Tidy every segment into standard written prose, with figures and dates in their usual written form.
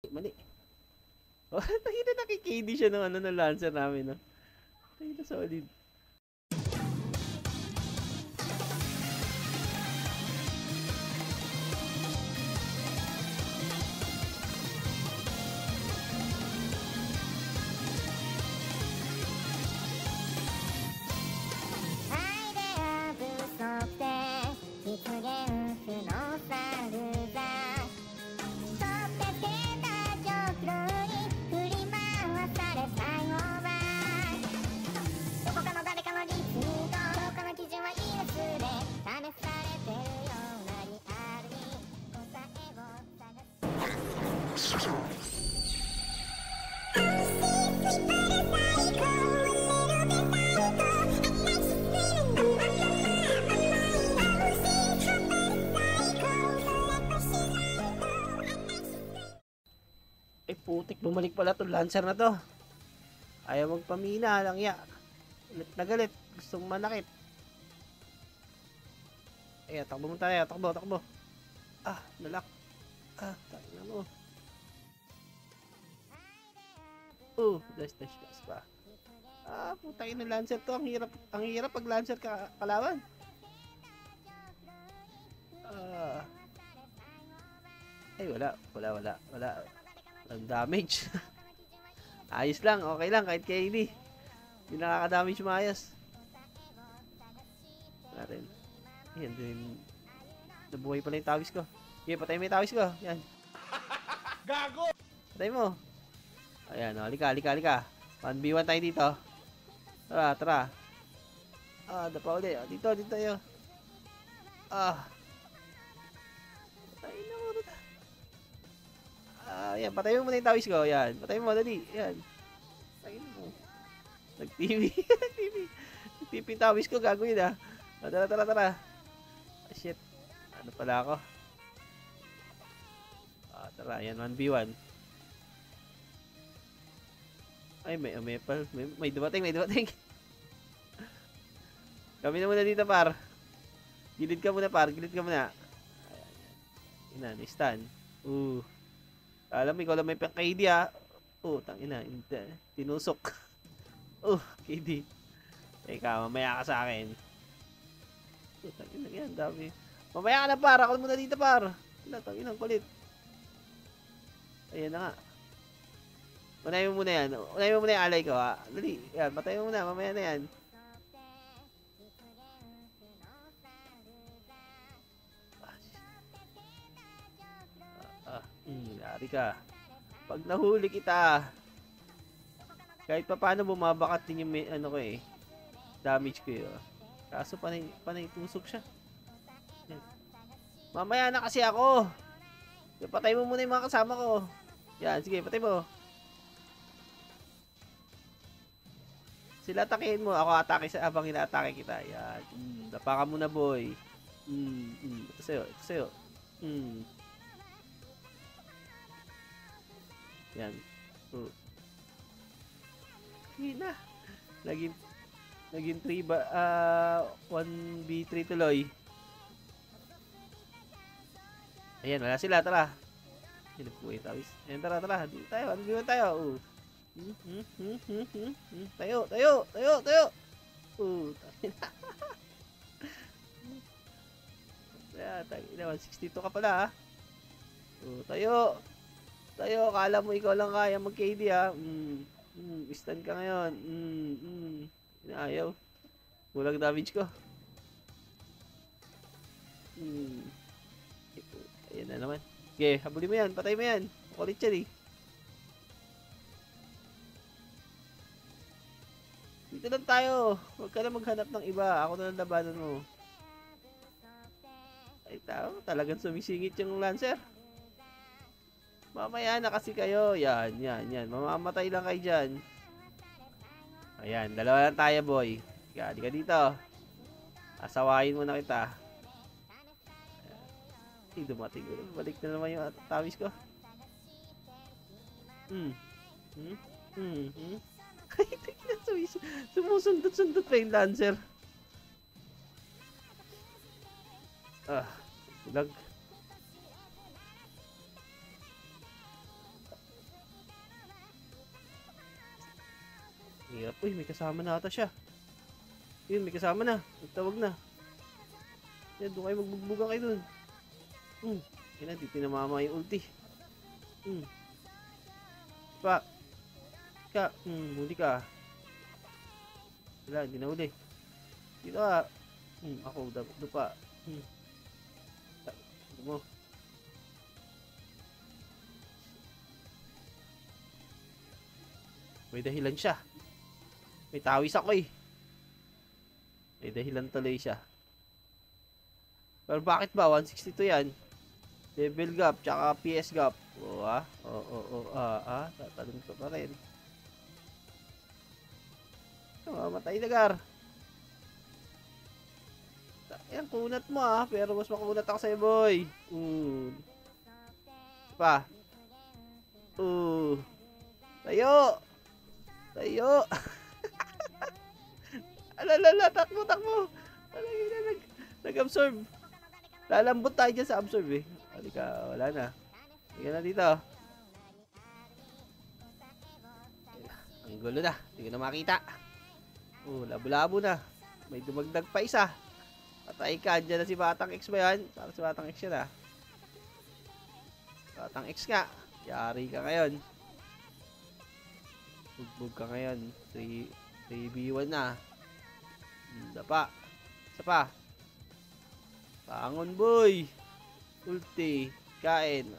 Mali. Oh, tayo na nakikid siya ng ano ng Lancer namin, no? Tayo na solid. Ay putik, bumalik pala tong Lancer na to. Ayaw magpamina lang ya. Galit na galit. Gustong manakit. Ay, takbo mo tayo. Takbo, takbo. Ah, nalak. Ah, tayo na mo. Dash pa. Ah, putay na Lancer to. Ang hirap pag Lancer ka kalaban. Ah. Ay, wala. Ang damage. Ayos lang, okay lang kahit kay hindi. Hindi nakaka-damage maayos. Natin. Yan din. Nabuhay pala yung tawis ko. Okay, patay mo yung tawis ko. Yan. Gago! Patay mo. Ayan, halika. 1v1 tayo dito. Tara. Ah, dapa ulit. Dito tayo. Ah. Patay na mo. Yan, patayin mo muna yung tawis ko. Yan, patayin mo, dali. Yan. Patayin mo. Nag-TV. Nag-TV yung tawis ko, gagawin ah. Tara. Ah, shit. Ano pala ako? Tara, yan, 1v1. Ay, may dumating. Kami na muna dito, par. Gilid ka muna. Ayan. Ina, stun. Alam mo, ikaw lang may KD ah. Tangina. Tinusok. KD. Teka, mamaya ka sa akin. Tangina yan, dami. Mamaya ka na par. Ako muna dito par. Tangina, kulit. Ayan na nga. Unahin mo muna yan. Unahin mo muna yung alay ko ha. Dali. Yan, patay mo muna. Mamaya na yan. Yari ka. Pag nahuli kita, kahit pa paano bumabakat din yung ano ko eh. Damage ko yun. Kaso panay tusok siya. Yan. Mamaya na kasi ako. Patay mo muna yung mga kasama ko. Yan, sige, patay mo. Sila atakein mo. Ako atake sa abang ina-atake kita. Yan. Dapa ka muna, boy. Ito sa'yo. Yan. Hina. Naging 1v3 tuloy. Ayan, wala sila. Tara. Hilip ko yung tawis. Ayan, tara. Dito tayo. Ano tayo? Tayo. Tangina. 162 ka pala ha. Tayo. Kala mo ikaw lang kaya mag-KD ha. Stun ka ngayon. Ayaw. Kulang damage ko. Ayan na naman. Okay, habulin mo yan. Patay mo yan. Kulit yan eh. Dito lang tayo. Huwag ka na maghanap ng iba. Ako na lang labanan mo. Ay tao, talagang sumisingit yung Lancer. Mamaya na kasi kayo. Yan. Mamamatay lang kayo dyan. Ayan, dalawa lang tayo, boy. Gali ka dito. Asawain mo na kita. Ay, dumating. Balik na naman yung tawis ko. Sumusundot-sundot pa yung Lancer. Lag. Hirap. Uy, may kasama na ata siya. Yun, may kasama na. Nagtawag na. Yan, doon kayo magbugbugan kayo dun. Yan na, di tinamama yung ulti. Pa. Huli ka. Wala, hindi na uli. Dito ka. Ako, dupa. Ano mo? May dahilan siya. May tawis ako eh. May dahilan tuloy siya. Pero bakit ba? 162 yan. Level gap, tsaka PS gap. Tatalon ko pa rin. Mamatay na, Gar. Yan, kunat mo pero mas makunat ako sa'yo, boy. Pa. Tayo. Alala, takbo. Nag-absorb. Lalambot tayo dyan sa absorb eh. Halika, wala na. Halika na dito. Ang gulo na. Hindi ko na makita. Labo-labo na. May dumagdag pa isa. Patay ka. Dyan na si Batang X ba yan? Para si Batang X yan Batang X nga. Yari ka ngayon. Bugbog ka ngayon. 3v1 na. Isa pa. Pangon, boy. Ulti. Kain.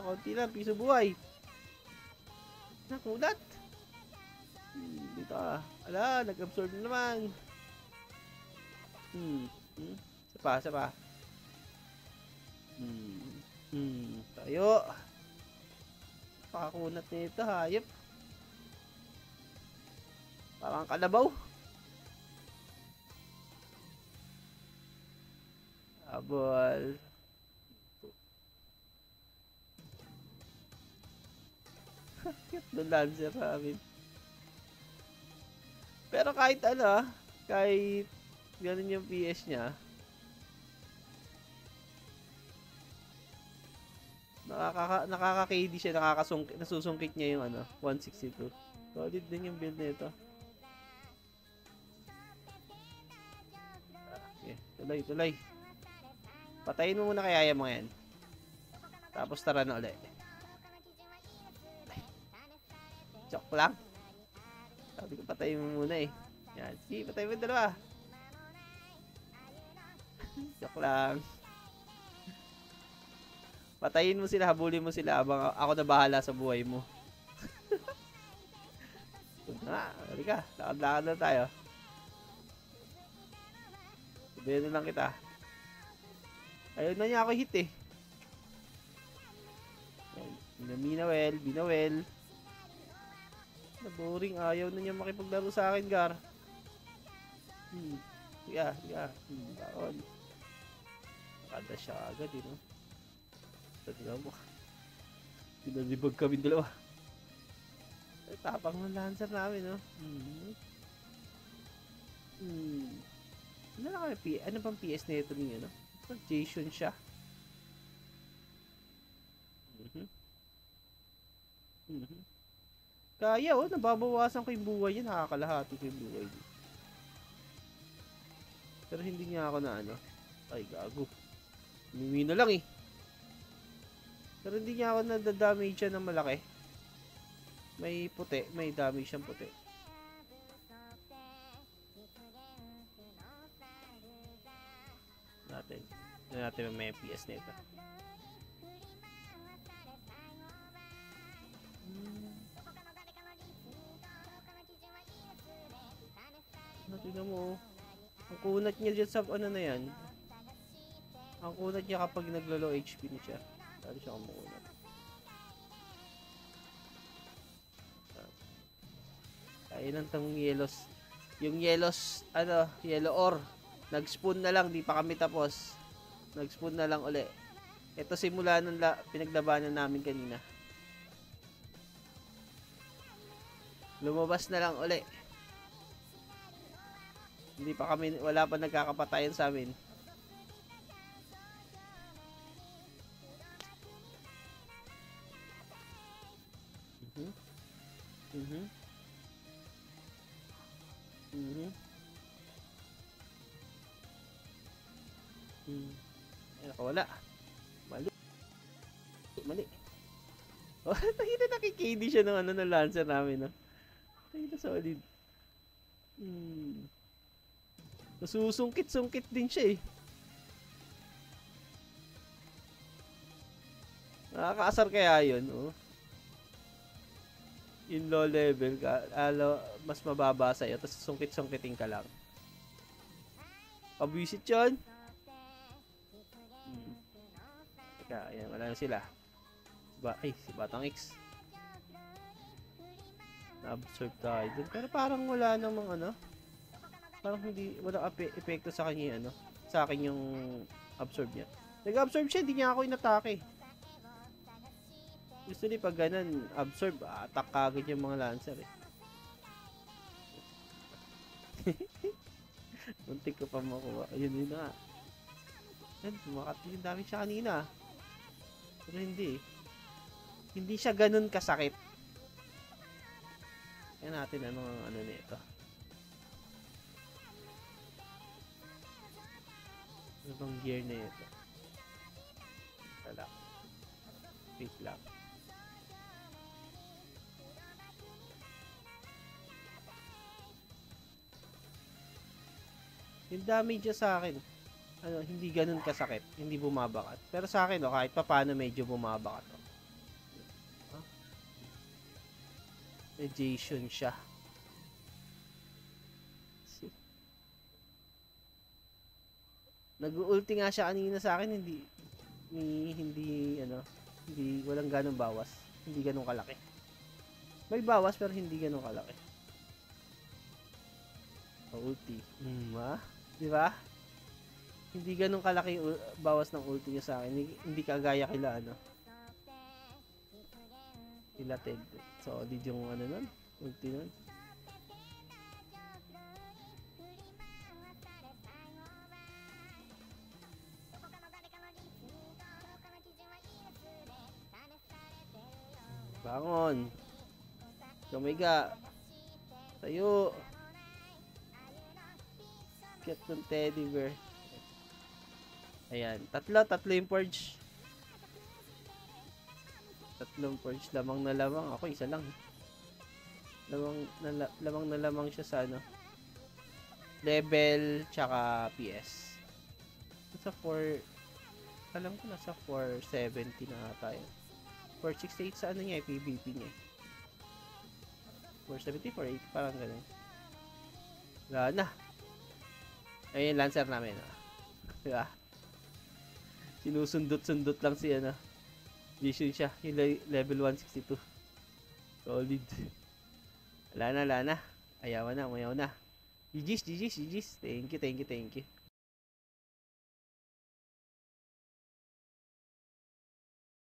Konti lang. Piso buhay. Nakulat. Dito ka. Ala, nag-absorb na naman. Isa pa. Tayo. Pakakunat nito, hayop. Parang kalabaw. Abol. Cute ng dancer namin. Pero kahit kahit ganun yung PS niya, nakaka-KD siya, nasusungkit niya yung 162. Solid din yung build nito. Okay, tuloy. Patayin mo muna kaya yung mga yan. Tapos tara na ulit. Joke lang. Sabi ko patayin mo muna eh. Yan, sige, patayin mo yung dalawa. Joke lang. Patayin mo sila, habulin mo sila habang ako na bahala sa buhay mo. Halika, lakad-lakad na tayo. Sabihin na lang kita. Ayaw na niya ako hit eh. Binawel. Boring, ayaw na niya makipaglaro sa akin, Gar. Siya. Baon. Kada siya agad eh, no? Tadila mo. Pinalibag kami dalawa. Ay, tapang ng lancer namin, no? Ano bang PS na ito niyo, no? Jason siya. Kaya, nababawasan ko yung buhay niya. Nakakalahati ko yung buhay niya. Pero hindi niya ako na ay, gago. Umimi na lang eh. Pero hindi niya ako nadadamage siya ng malaki. May puti. May damage siyang puti. Natin may PS na ito. Tingnan mo. Ang kunat niya dyan sa na yan. Ang kunat niya kapag naglo-low HP niya siya. Saan siya kumukunat? Kaya lang tang yelos. Yung yelos, yellow ore. Nag-spawn na lang, di pa kami tapos. Nag-spawn na lang uli. Ito simula nung pinaglabanan namin kanina. Lumabas na lang uli. Hindi pa kami, wala pa nagkakapatayan sa amin. Mhm. Ay, nakawala. Mali. Mali. Oh, tayo na nakikd siya ng ano ng lancer namin, no? Tayo na solid. Nasusungkit-sungkit din siya eh. Nakakaasar kaya yun, oh. In low level ka, mas mababa sa'yo, tapos sungkit-sungkitin ka lang. Pabuisit yun. Teka, ayan, wala na sila. Si Batang X. Na-absorb tayo dun. Pero parang wala namang ano. Parang walang epekto sa kanya ano. Sa akin yung absorb niya. Nag-absorb siya, hindi niya ako inatake. Usually pag ganun, absorb, attack kagad yung mga lancer eh. Muntik ko pa makuha. Ayun yun na. Yan, yung dami siya kanina. Pero hindi eh. Hindi siya ganun kasakit. Kaya natin ano nito. Ano bang gear na ito? Wala. Wait lang. Yung damage niya sa akin, hindi ganun kasakit, hindi bumabakat. Pero sa akin, kahit pa paano medyo bumabakat. Radiation siya. Nag-ulti nga siya kanina sa akin, hindi walang ganong bawas. Hindi ganong kalaki. May bawas pero hindi ganong kalaki. Ulti. Di ba? Hindi ganun kalaki bawas ng ulti niya sa akin. Hindi kagaya kila kila Ted. Solid yung nun, ulti nun. Bangon. Omega. Tayo. Get ng teddy bear. Ayan. Tatlo yung purge. Tatlong purge. Lamang na lamang. Ako isa lang. Lamang na lamang siya sa level tsaka PS. Nasa 4. Alam ko nasa 470 na tayo. 468 sa niya, PVP niya. 470, 480, parang ganun. Wala na. Ayun yung lancer namin. Diba? Sinusundot-sundot lang si Vision siya. Yung level 162. Solid. Wala na. Ayaw na. GG's. Thank you.